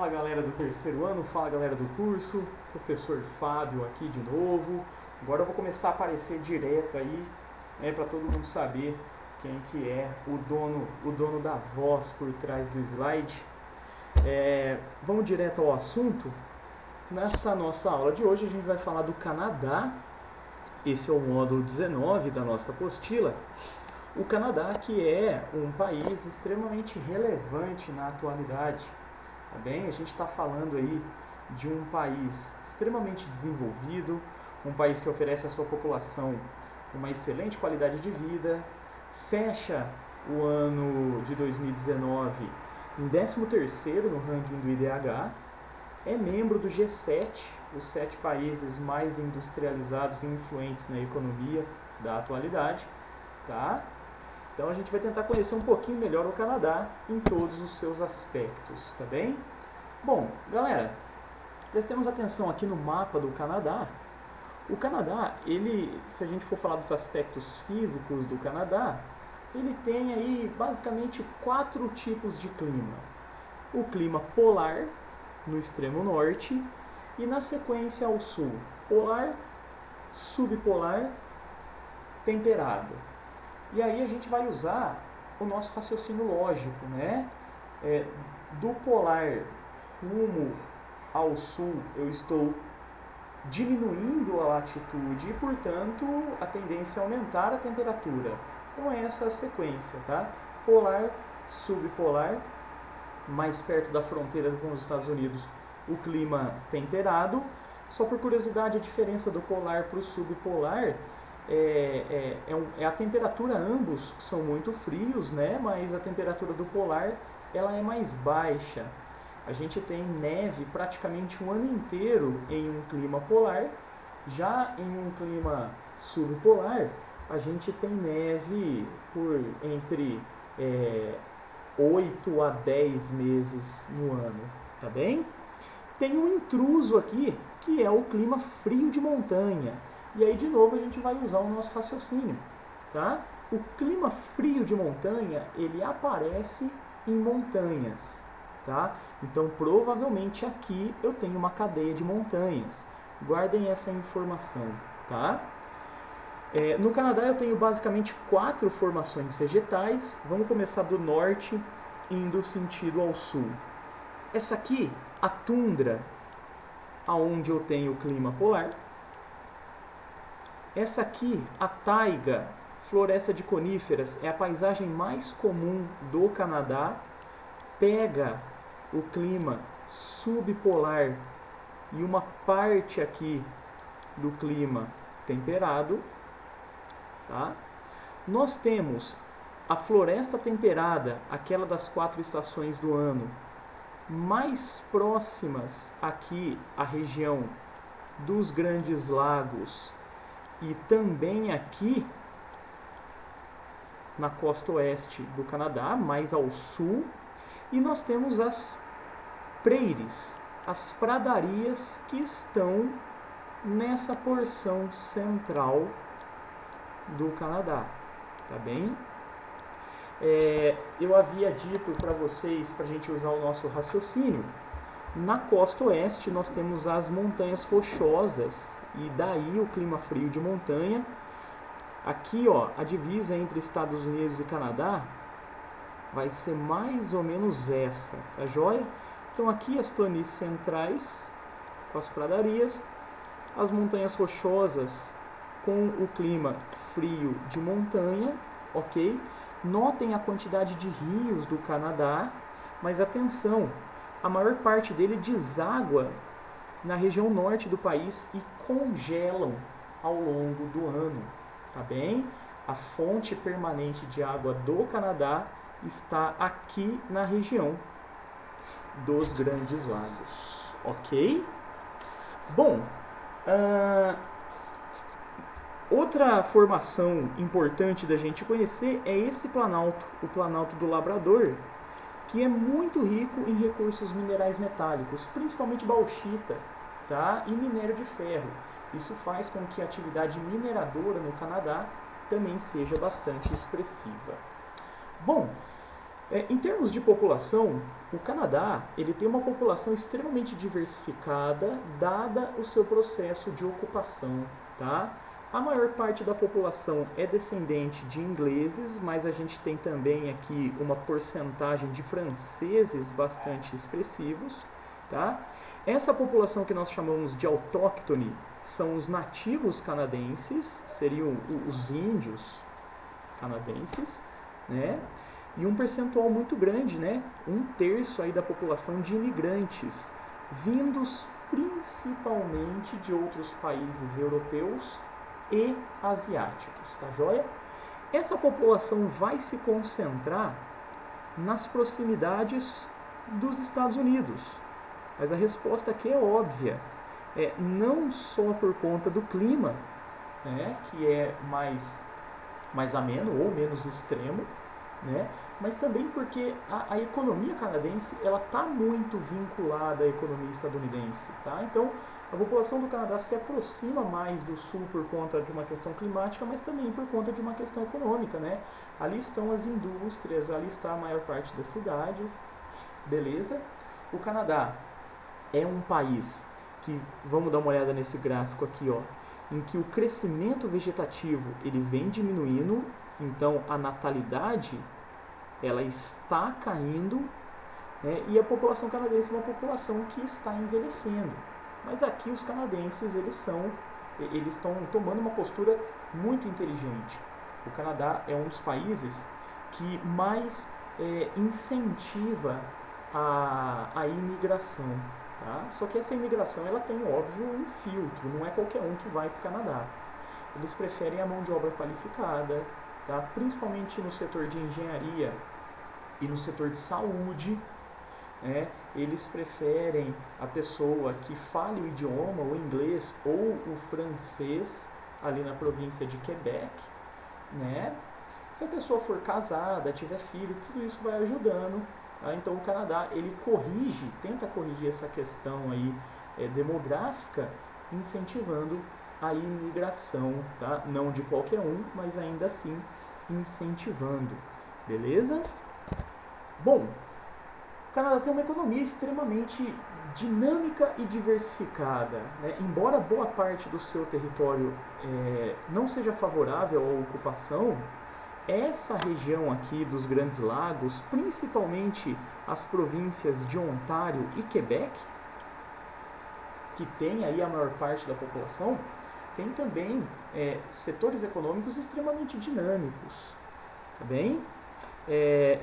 Fala galera do terceiro ano, fala galera do curso, professor Fábio aqui de novo. Agora eu vou começar a aparecer direto aí, né, para todo mundo saber quem que é o dono da voz por trás do slide. Vamos direto ao assunto. Nessa nossa aula de hoje a gente vai falar do Canadá. Esse é o módulo 19 da nossa apostila. O Canadá, que é um país extremamente relevante na atualidade. Tá bem? A gente está falando aí de um país extremamente desenvolvido, um país que oferece à sua população uma excelente qualidade de vida, fecha o ano de 2019 em 13º no ranking do IDH, é membro do G7, os 7 países mais industrializados e influentes na economia da atualidade, tá? Então a gente vai tentar conhecer um pouquinho melhor o Canadá em todos os seus aspectos, tá bem? Bom, galera, prestemos atenção aqui no mapa do Canadá. O Canadá, se a gente for falar dos aspectos físicos do Canadá, ele tem aí basicamente 4 tipos de clima. O clima polar, no extremo norte, e na sequência ao sul, polar, subpolar, temperado. E aí a gente vai usar o nosso raciocínio lógico, né? Do polar rumo ao sul, eu estou diminuindo a latitude e, portanto, a tendência é aumentar a temperatura. Então é essa a sequência, tá? Polar, subpolar, mais perto da fronteira com os Estados Unidos, o clima temperado. Só por curiosidade, a diferença do polar para o subpolar a temperatura, ambos são muito frios, né? Mas a temperatura do polar ela é mais baixa. A gente tem neve praticamente um ano inteiro em um clima polar. Já em um clima subpolar, a gente tem neve por entre 8 a 10 meses no ano, tá bem? Tem um intruso aqui, que é o clima frio de montanha. E aí, de novo, a gente vai usar o nosso raciocínio, tá? O clima frio de montanha, ele aparece em montanhas, tá? Então, provavelmente aqui eu tenho uma cadeia de montanhas. Guardem essa informação, tá? No Canadá eu tenho basicamente 4 formações vegetais. Vamos começar do norte, indo sentido ao sul. Essa aqui, a tundra, aonde eu tenho o clima polar. Essa aqui, a taiga, floresta de coníferas, é a paisagem mais comum do Canadá. Pega o clima subpolar e uma parte aqui do clima temperado. Tá? Nós temos a floresta temperada, aquela das 4 estações do ano, mais próximas aqui à região dos Grandes Lagos e também aqui na costa oeste do Canadá, mais ao sul. E nós temos as prairies, as pradarias que estão nessa porção central do Canadá, tá bem? Eu havia dito para vocês, para a gente usar o nosso raciocínio, na costa oeste nós temos as montanhas rochosas e daí o clima frio de montanha. Aqui, ó, a divisa entre Estados Unidos e Canadá vai ser mais ou menos essa, tá joia? Então aqui as planícies centrais com as pradarias, as montanhas rochosas com o clima frio de montanha, ok? Notem a quantidade de rios do Canadá, mas atenção, a maior parte dele deságua na região norte do país e congelam ao longo do ano, tá bem? A fonte permanente de água do Canadá está aqui na região dos Grandes Lagos, ok? Bom, outra formação importante da gente conhecer é esse planalto, o Planalto do Labrador, que é muito rico em recursos minerais metálicos, principalmente bauxita, tá? E minério de ferro. Isso faz com que a atividade mineradora no Canadá também seja bastante expressiva. Bom, Em termos de população, o Canadá ele tem uma população extremamente diversificada, dada o seu processo de ocupação. Tá? A maior parte da população é descendente de ingleses, mas a gente tem também aqui uma porcentagem de franceses bastante expressivos. Tá? Essa população que nós chamamos de autóctone são os nativos canadenses, seriam os índios canadenses, né? E um percentual muito grande, né? 1/3 aí da população de imigrantes, vindos principalmente de outros países europeus e asiáticos, tá joia? Essa população vai se concentrar nas proximidades dos Estados Unidos, mas a resposta aqui é óbvia, não só por conta do clima, né, que é mais ameno ou menos extremo, né, mas também porque a economia canadense ela está muito vinculada à economia estadunidense, tá? Então a população do Canadá se aproxima mais do sul por conta de uma questão climática, mas também por conta de uma questão econômica, né? Ali estão as indústrias, ali está a maior parte das cidades, beleza? O Canadá é um país que, vamos dar uma olhada nesse gráfico aqui, ó, em que o crescimento vegetativo ele vem diminuindo, então a natalidade ela está caindo, né, e a população canadense é uma população que está envelhecendo. Mas aqui os canadenses eles estão tomando uma postura muito inteligente. O Canadá é um dos países que mais incentiva a imigração. Tá? Só que essa imigração ela tem, óbvio, um filtro, não é qualquer um que vai para o Canadá. Eles preferem a mão de obra qualificada, tá? Principalmente no setor de engenharia e no setor de saúde. Eles preferem a pessoa que fale o idioma, o inglês ou o francês, ali na província de Quebec. Né? Se a pessoa for casada, tiver filho, tudo isso vai ajudando. Tá? Então o Canadá ele tenta corrigir essa questão aí, demográfica, incentivando a imigração, tá? Não de qualquer um, mas ainda assim incentivando, beleza? Bom, o Canadá tem uma economia extremamente dinâmica e diversificada, né? Embora boa parte do seu território não seja favorável à ocupação, essa região aqui dos Grandes Lagos, principalmente as províncias de Ontário e Quebec, que tem aí a maior parte da população, tem também setores econômicos extremamente dinâmicos, tá bem?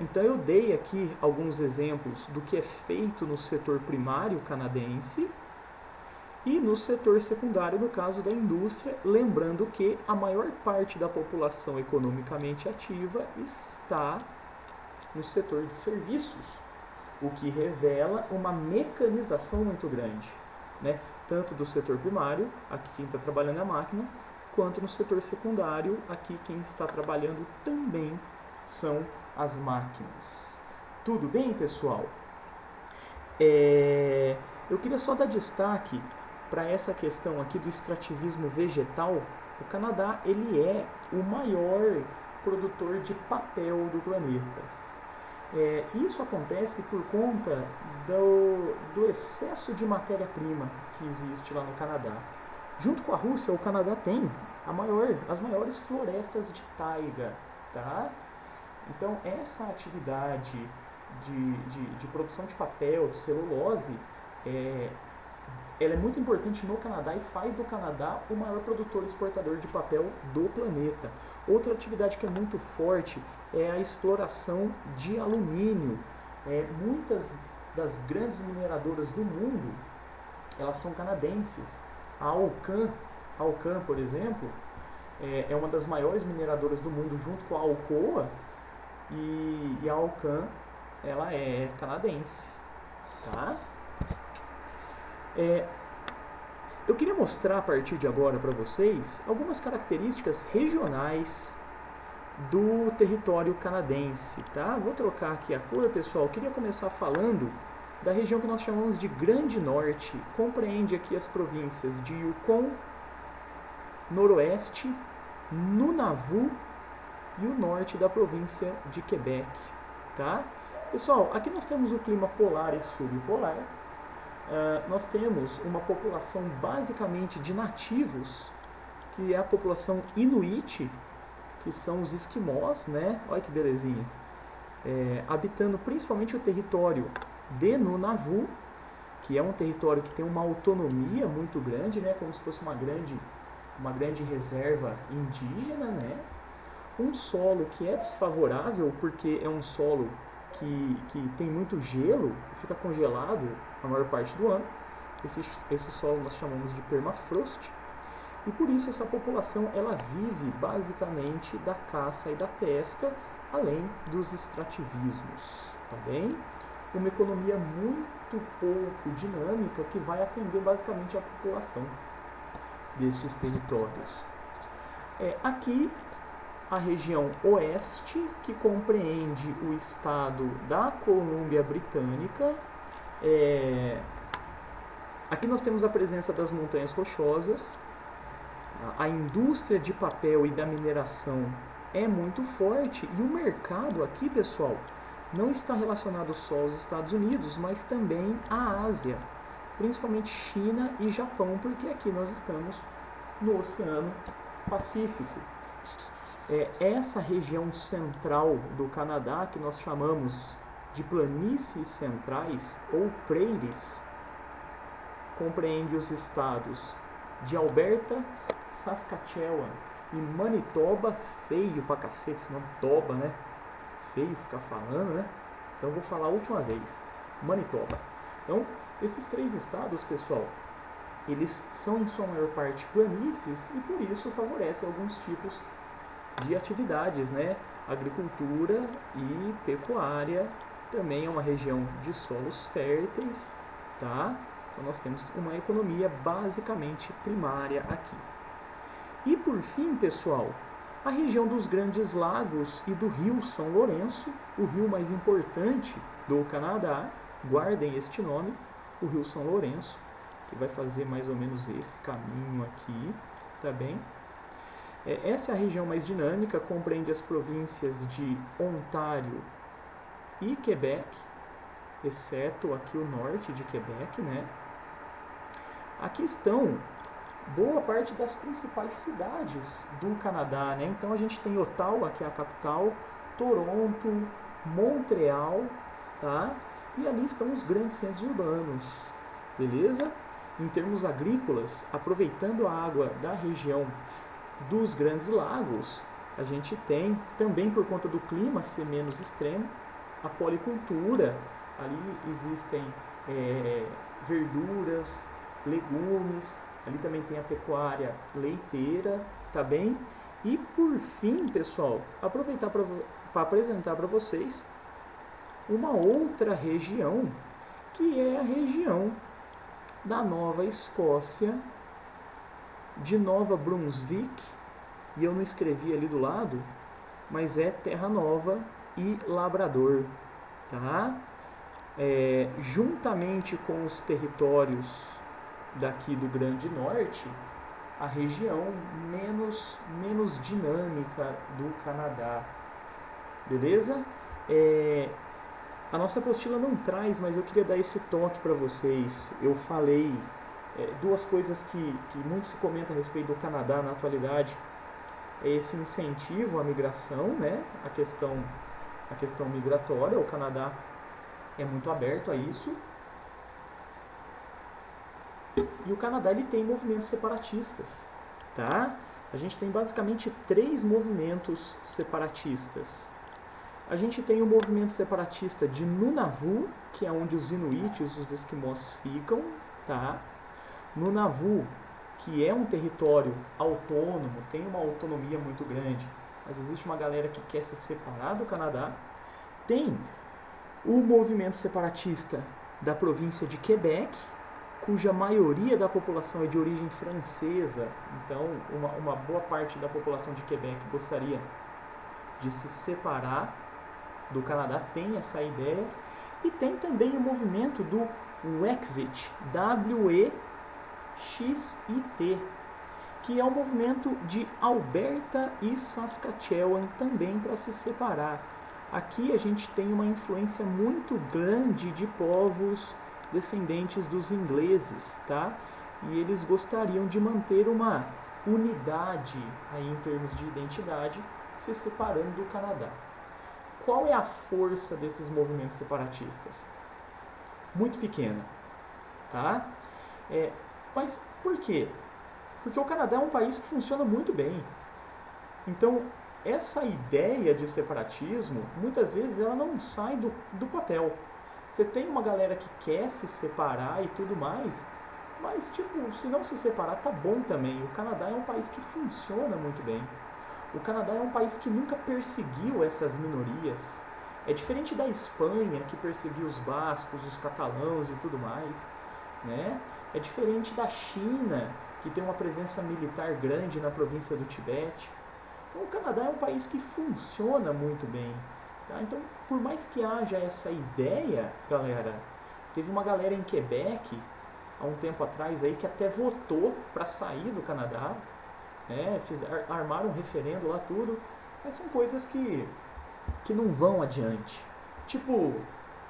Então eu dei aqui alguns exemplos do que é feito no setor primário canadense e no setor secundário, no caso da indústria, lembrando que a maior parte da população economicamente ativa está no setor de serviços, o que revela uma mecanização muito grande, né? Tanto do setor primário, aqui quem está trabalhando é a máquina, quanto no setor secundário, aqui quem está trabalhando também são as máquinas. Tudo bem, pessoal? Eu queria só dar destaque para essa questão aqui do extrativismo vegetal. O Canadá ele é o maior produtor de papel do planeta. Isso acontece por conta do excesso de matéria-prima que existe lá no Canadá. Junto com a Rússia, o Canadá tem as maiores florestas de taiga. Tá? Então, essa atividade de produção de papel, de celulose, ela é muito importante no Canadá e faz do Canadá o maior produtor e exportador de papel do planeta. Outra atividade que é muito forte é a exploração de alumínio. Muitas das grandes mineradoras do mundo, elas são canadenses. A Alcan, por exemplo, é uma das maiores mineradoras do mundo junto com a Alcoa, e a Alcan ela é canadense. Tá? Eu queria mostrar a partir de agora para vocês algumas características regionais do território canadense. Tá? Vou trocar aqui a cor, pessoal. Eu queria começar falando da região que nós chamamos de Grande Norte. Compreende aqui as províncias de Yukon, Noroeste, Nunavut e o norte da província de Quebec. Tá? Pessoal, aqui nós temos o clima polar e subpolar. Nós temos uma população basicamente de nativos, que é a população Inuit, que são os esquimós, né? Olha que belezinha. Habitando principalmente o território de Nunavut, que é um território que tem uma autonomia muito grande, né? Como se fosse uma grande reserva indígena, né? Um solo que é desfavorável porque é um solo que tem muito gelo, fica congelado a maior parte do ano. Esse solo nós chamamos de permafrost. E por isso essa população ela vive basicamente da caça e da pesca, além dos extrativismos, tá bem? Uma economia muito pouco dinâmica que vai atender basicamente a população desses territórios. Aqui a região oeste, que compreende o estado da Colômbia Britânica. Aqui nós temos a presença das montanhas rochosas. A indústria de papel e da mineração é muito forte e o mercado aqui, pessoal, não está relacionado só aos Estados Unidos, mas também à Ásia, principalmente China e Japão, porque aqui nós estamos no Oceano Pacífico. Essa região central do Canadá, que nós chamamos de planícies centrais ou prairies, compreende os estados de Alberta, Saskatchewan e Manitoba. Feio pra cacete esse nome, Toba, né? Feio ficar falando, né? Então vou falar a última vez, Manitoba. Então, esses 3 estados, pessoal, eles são em sua maior parte planícies e por isso favorecem alguns tipos de atividades, né? Agricultura e pecuária. Também é uma região de solos férteis, tá? Então nós temos uma economia basicamente primária aqui. E por fim, pessoal, a região dos Grandes Lagos e do Rio São Lourenço, o rio mais importante do Canadá, guardem este nome, o Rio São Lourenço, que vai fazer mais ou menos esse caminho aqui, tá bem? Essa é a região mais dinâmica, compreende as províncias de Ontário e Quebec, exceto aqui o norte de Quebec, né? Aqui estão boa parte das principais cidades do Canadá, né? Então a gente tem Ottawa, que é a capital, Toronto, Montreal, tá? E ali estão os grandes centros urbanos, beleza? Em termos agrícolas, aproveitando a água da região dos Grandes Lagos, a gente tem, também por conta do clima ser menos extremo, a policultura. Ali existem verduras, legumes, ali também tem a pecuária leiteira, tá bem? E por fim, pessoal, aproveitar para apresentar para vocês uma outra região, que é a região da Nova Escócia, de Nova Brunswick, e eu não escrevi ali do lado, mas é Terra Nova e Labrador, tá? Juntamente com os territórios daqui do Grande Norte, a região menos dinâmica do Canadá, beleza? A nossa apostila não traz, mas eu queria dar esse toque para vocês. Eu falei 2 coisas que muito se comenta a respeito do Canadá na atualidade. É esse incentivo à migração, né? A questão migratória. O Canadá é muito aberto a isso. E o Canadá ele tem movimentos separatistas, tá? A gente tem basicamente 3 movimentos separatistas. A gente tem o movimento separatista de Nunavut, que é onde os Inuits, os esquimós ficam, tá? Nunavut, que é um território autônomo, tem uma autonomia muito grande, mas existe uma galera que quer se separar do Canadá. Tem o movimento separatista da província de Quebec, cuja maioria da população é de origem francesa, então uma boa parte da população de Quebec gostaria de se separar do Canadá, tem essa ideia. E tem também o movimento do Wexit, W-E-X-I-T, que é o movimento de Alberta e Saskatchewan também para se separar. Aqui a gente tem uma influência muito grande de povos descendentes dos ingleses, tá? E eles gostariam de manter uma unidade aí em termos de identidade, se separando do Canadá. Qual é a força desses movimentos separatistas? Muito pequena, tá? Mas por quê? Porque o Canadá é um país que funciona muito bem. Então, essa ideia de separatismo, muitas vezes ela não sai do papel. Você tem uma galera que quer se separar e tudo mais, mas tipo, se não se separar tá bom também. O Canadá é um país que funciona muito bem. O Canadá é um país que nunca perseguiu essas minorias. É diferente da Espanha, que perseguiu os bascos, os catalãos e tudo mais, né? É diferente da China, que tem uma presença militar grande na província do Tibete. Então, o Canadá é um país que funciona muito bem. Tá? Então, por mais que haja essa ideia, galera, teve uma galera em Quebec, há um tempo atrás, aí, que até votou para sair do Canadá, né? Armaram um referendo lá, tudo, mas são coisas que não vão adiante. Tipo,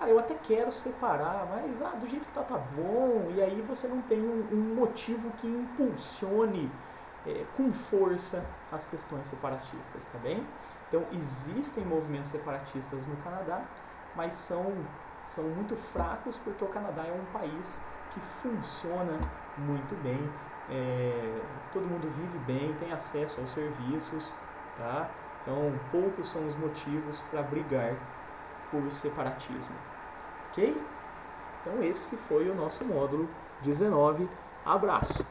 eu até quero separar, mas do jeito que tá bom, e aí você não tem um motivo que impulsione com força as questões separatistas, tá bem? Então existem movimentos separatistas no Canadá, mas são muito fracos porque o Canadá é um país que funciona muito bem, todo mundo vive bem, tem acesso aos serviços, tá? Então poucos são os motivos para brigar por separatismo, ok? Então esse foi o nosso módulo 19. Abraço!